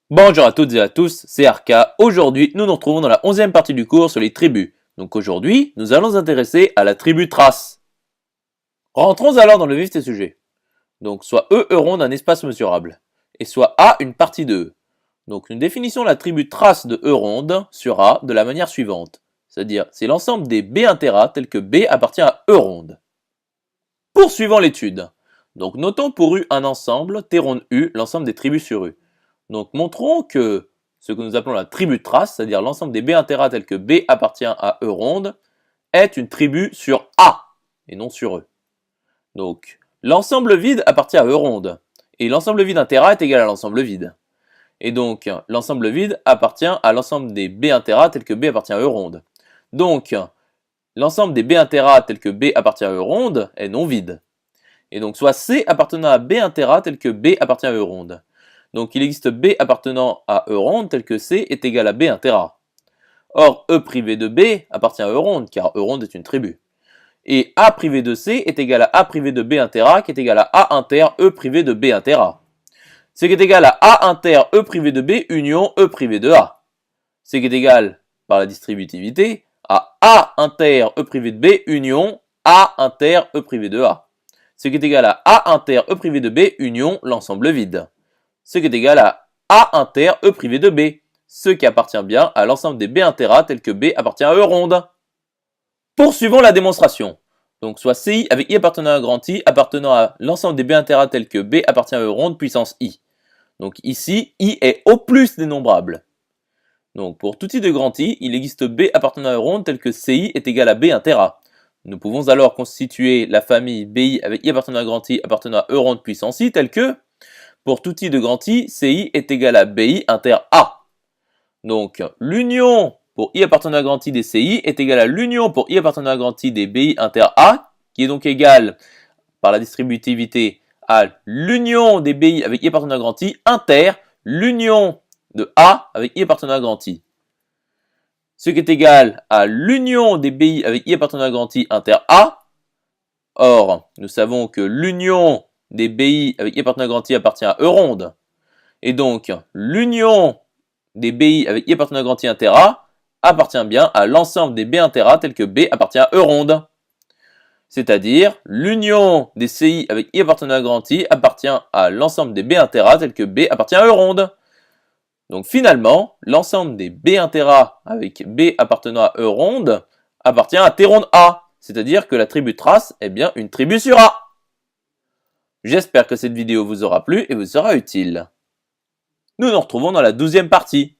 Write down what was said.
Bonjour à toutes et à tous, c'est Arca. Aujourd'hui, nous nous retrouvons dans la 11e partie du cours sur les tribus. Donc aujourd'hui, nous allons nous intéresser à la tribu Thrace. Rentrons alors dans le vif des sujets. Donc soit E ronde d'un espace mesurable, et soit A une partie de E. Donc nous définissons la tribu Thrace de E ronde sur A de la manière suivante. C'est-à-dire, c'est l'ensemble des B intera tel que B appartient à E ronde. Poursuivons l'étude. Donc notons pour U un ensemble, T ronde U, l'ensemble des tribus sur U. Donc montrons que ce que nous appelons la tribu de Thrace, c'est-à-dire l'ensemble des B intera tel que B appartient à E ronde, est une tribu sur A et non sur E. Donc l'ensemble vide appartient à E ronde et l'ensemble vide intera est égal à l'ensemble vide. Et donc l'ensemble vide appartient à l'ensemble des B intera tel que B appartient à E ronde. Donc l'ensemble des B intera tel que B appartient à E ronde est non vide. Et donc soit C appartenant à B intera tel que B appartient à E ronde. Donc il existe B appartenant à E ronde tel que C est égal à B intera. Or E privé de B appartient à E ronde car E ronde est une tribu. Et A privé de C est égal à A privé de B intera qui est égal à A inter E privé de B intera. Ce qui est égal à A inter E privé de B union E privé de A. Ce qui est égal par la distributivité à A inter E privé de B union A inter E privé de A. Ce qui est égal à A inter E privé de B union l'ensemble vide. Ce qui est égal à A inter E privé de B, ce qui appartient bien à l'ensemble des B intera tel que B appartient à E ronde. Poursuivons la démonstration. Donc soit CI avec I appartenant à grand I appartenant à l'ensemble des B intera tel que B appartient à E ronde puissance I. Donc ici, I est au plus dénombrable. Donc pour tout I de grand I, il existe B appartenant à E ronde tel que CI est égal à B intera. Nous pouvons alors constituer la famille BI avec I appartenant à grand I appartenant à E ronde puissance I tel que pour tout I de grand I, CI est égal à BI inter A. Donc, l'union pour I appartenant à grand I des CI est égale à l'union pour I appartenant à grand I des BI inter A, qui est donc égale, par la distributivité, à l'union des BI avec I appartenant à grand I inter l'union de A avec I appartenant à grand I. Ce qui est égal à l'union des BI avec I appartenant à grand I inter A. Or, nous savons que l'union des BI avec I appartenant à grand I appartient à E ronde. Et donc, l'union des BI avec I appartenant à grand I inter A appartient bien à l'ensemble des B intera tel que B appartient à E ronde. C'est-à-dire, l'union des CI avec I appartenant à grand I appartient à l'ensemble des B intera tel que B appartient à E ronde. Donc finalement, l'ensemble des B intera avec B appartenant à E ronde appartient à T ronde A. C'est-à-dire que la tribu Thrace est bien une tribu sur A. J'espère que cette vidéo vous aura plu et vous sera utile. Nous nous retrouvons dans la 12e partie.